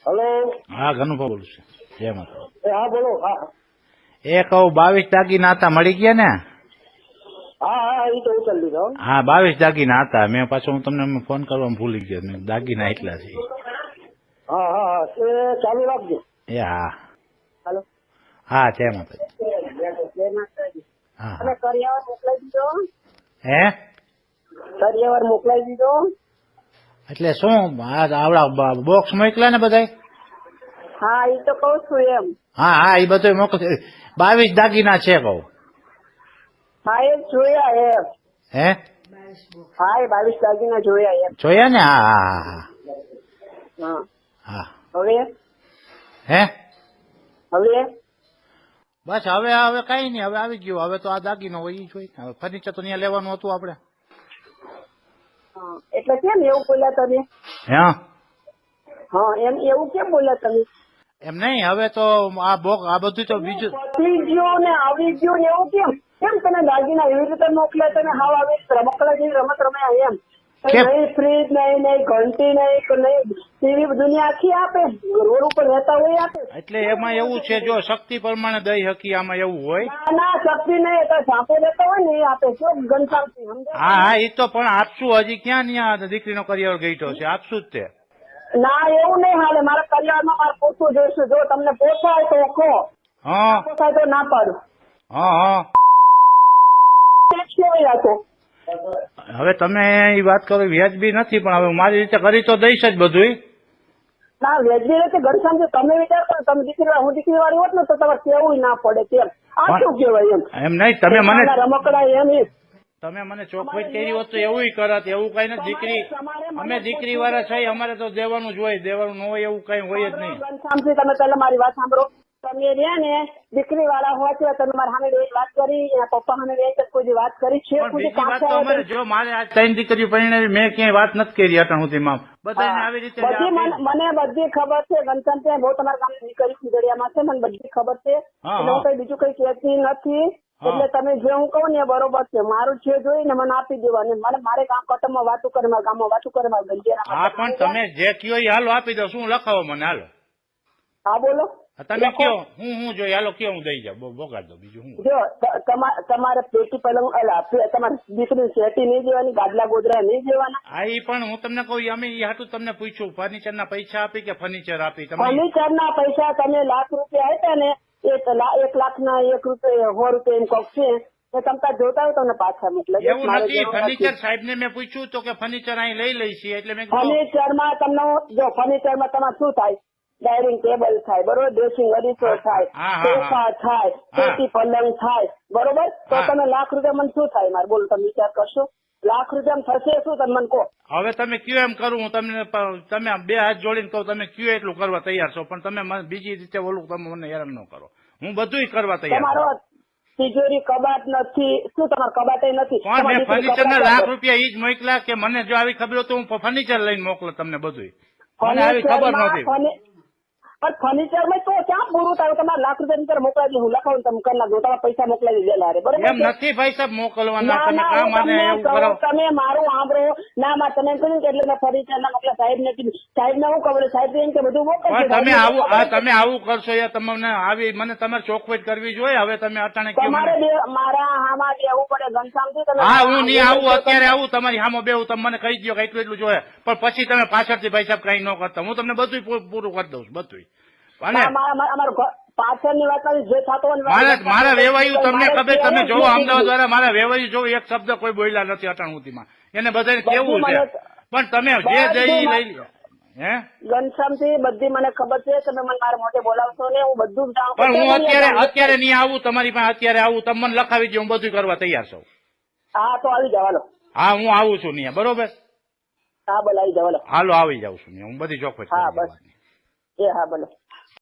Hello. હા ઘનુભા બોલું છું. જય માતા. હા બોલો. હા એ કહું 22 દાગીના હતા મળી ગયા ને? હા હા એ તો ઉતરી લીધો. હા 22 દાગીના હતા. મેં પાછો હું તમને ફોન કરવામાં ભૂલી ગયો. મેં દાગીના એટલા છે. હા હા હા એ ચાલુ રાખજો. એ હા હાલો. હા જય માતાજી. જય માતાજી. હા અને હા કરિયાવર મોકલાઈ દીધો. હે કરિયાવર મોકલાઈ દીધો. એટલે શું આવડા બોક્સ મોકલ્યા ને બધાય? હા એ તો કઉ છું એમ. હા હા એ બધું મોકલ. 22 દાગીના છે કહું. હા એ જોયા એમ. હે હા એ 22 દાગીના જોયા એમ. જોયા ને? હા હા હા હા હા હવે હે હવે બસ હવે કઈ નહીં. હવે આવી ગયું. હવે તો આ દાગીનો હોય ઈ જોઈ. હવે ફર્નિચર તો ત્યાં લેવાનું હતું આપણે. હા, એટલે કેમ એવું બોલ્યા તમે? હા હા એમ એવું કેમ બોલ્યા તમે? એમ નહીં. હવે તો આ બધું તો બીજું પતી ગયું ને આવી ગયું ને એવું કેમ? કેમ તમે દાગીના એવી રીતે મોકલ્યા? તમે હાવ આવી રમકડા જેવી રમત રમ્યા એમ? કેમ? નહીં ફ્રીજ નહીં, નહીં ઘંટી નહીં, નહીં ટીવી દુનિયા આખી આપે. રોડ ઉપર રહેતા હોય આપે. એટલે એમાં એવું છે, જો શક્તિ પ્રમાણે દઈ હકી આમાં એવું હોય. ના ના શક્તિ નહીં. તો સાપો રહેતા હોય ને એ આપે. શું ઘનશ્યામથી સમજાય? હા હા એ તો પણ આપશું. હજી ક્યાં ત્યાં દીકરીનો કરિયર ગઈઠો છે. આપશું જ તે. ના એવું નહીં હાલે. મારા કરિયાવરમાં મારે પૂછવું જોઈશું. જો તમને પોસાય તો કહો, હા પોસાય તો ના પાડું. હા હા ટેક્સ કેવી રાખો? હવે તમે એ વાત કરો વ્યાજબી નથી, પણ હવે મારી રીતે કરી તો દઈશ જ બધું. ના વેજબી રીતે ઘનશ્યામ તમે વિચાર કરો. તમે દીકરી હું દીકરી વાળી હોત ને તો તમારે કેવું ના પડે. કેમ આ શું કેવાય એમ? એમ નહીં. તમે મને રમકડા એમ તમે મને ચોખવટ કરી હોત તો એવું કરત. એવું કઈ નથી. દીકરી અમે દીકરી વાળા છે. અમારે તો દેવાનું જ હોય. દેવાનું ન હોય એવું કઈ હોય જ નહીં. ઘનશ્યામથી તમે પહેલા મારી વાત સાંભળો. તમે રહ્યા ને દીકરી વાળા હોય છે. તમે મારા સામે વાત કરી, એના પપ્પા સામે કોઈ વાત કરી છે? પણ બીજી વાત તો અમારે જો મારે આ 3 દીકરીઓ પરણાવી મેં ક્યાંય વાત નથી કરી અટાણ સુધીમાં. બધાને આવી રીતે મને બધી ખબર છે. ઘનશ્યામ ત્યાં બહુ તમારા ગામની દીકરી સુધડિયામાં છે. મને બધી ખબર છે. એટલે હું કઈ બીજું કઈ કહેતી નથી. એટલે તમે જે હું કહું ને એ બરોબર છે. મારું છે જોઈને મને આપી દેવાનું. મારે ગામ કટમમાં વાતું કરે, મારા ગામમાં વાતું કરે, મારા ગંજેરા. હા પણ તમે જે કયો એ હાલો આપી દો. શું લખાવો મને હાલો. હા બોલો. તમે કયો હું જોઈએ હાલો કયો હું દઈ જાઉં. બોગાડ દો. બીજું હું જો તમારે પેટી પલંગ તમારે દીકરી શેટી નહીં દેવાની, ગાદલા ગોદરા નહીં દેવાના. હા એ પણ હું તમને કહું અમે એ હાટું તમને પૂછ્યું ફર્નિચર ના પૈસા આપી કે ફર્નિચર આપી? ફર્નિચર ના પૈસા તમે લાખ રૂપિયા આપ્યા ને 1 લાખના 1 રૂપિયા 100 રૂપિયા એમ કોક છે. તમતા જોતા હોય તમને પાછા મોકલે. એવું નથી. ફર્નિચર સાહેબ ને મેં પૂછ્યું તો કે ફર્નિચર અહીં લઈ લઈ છીએ. એટલે મેં ફર્નિચરમાં તમને જો ફર્નિચરમાં તમારે શું થાય? ડાઇનિંગ ટેબલ થાય, બરોબર, ડ્રેસિંગ અરીસો થાય, સોફા થાય, પેટી પલંગ થાય, બરોબર. તો તમે લાખ રૂપિયા મને શું થાય? મારે બોલો, તમે વિચાર કરશો? લાખ રૂપિયા થશે શું? તમે મને કહો. હવે તમે કયો એમ કરું હું તમને. તમે 2 હાથ જોડીને કહો તમે કયો એટલું કરવા તૈયાર છો. પણ તમે બીજી રીતે બોલું તમે મને હેરાન ન કરો. હું બધું કરવા તૈયાર. તમારો તિજોરી કબાટ નથી શું? તમારો કબાટ નથી? પણ મેં ફર્નિચર ના લાખ રૂપિયા ઈ જ મોકલા કે મને જો આવી ખબર તો હું ફર્નિચર લઈને મોકલો તમને બધું. મને આવી ખબર નહોતી. પણ ફર્નિચર માં તો ક્યાં પૂરું થાય? તમારે લાખ રૂપિયા અંદર મોકલાવી હું લખાવું તમે કરી નાખો. તમારા પૈસા મોકલાવી દેલા રે, બરોબર? એમ નથી ભાઈ સાહેબ મોકલવાના. તમે કામ આને એવું કરો. તમે મારું સાંભળો. ના માં તમે કહ્યું કે એટલે મેં ફર્નિચર ના મોકલા. સાહેબ ને કીધું. સાહેબ ને હું ખબર? સાહેબ એમ કે બધું મોકલશે. તમે આવું કરશો યાર. તમને આવી મને તમારે ચોખવટ કરવી જોઈએ. હવે તમે અટાણે તમારે મારા હામાં બેવું પડે ઘનશ્યામથી. હા હું નહીં આવું. અત્યારે આવું તમારી હામાં બેવું. તમે મને કહી દો કે એટલું એટલું જોઈએ. પણ પછી તમે પાછળથી ભાઈ સાહેબ કઈ ન કરતા. હું તમને બધું પૂરું કરી દઉં છું. બધું. પાછળની વાત જે થતો મારા વેવાયું તમને ખબર. તમે જોવો અમદાવાદ દ્વારા મારા વેવાયું જોવો એક શબ્દ કોઈ બોલ્યા નથી અટાણ સુધીમાં. એને બધાને કેવું છે. પણ તમે જે જઈ લઈ હે ઘનશ્યામથી બધી મને ખબર છે. તમે મને મારા મોઢે બોલાવશો ને હું બધું જાણું. પણ હું અત્યારે નહીં આવું તમારી પાસે. અત્યારે આવું તમે મને લખાવી દો. હું બધું કરવા તૈયાર છું. હા તો આવી જવાનો. હા હું આવું છું નહીં. બરોબર. હા બોલ આવી જવાનો. હાલો આવી જાઉં છું. હું બધી ચોખવટ. હા બસ. હા બોલો.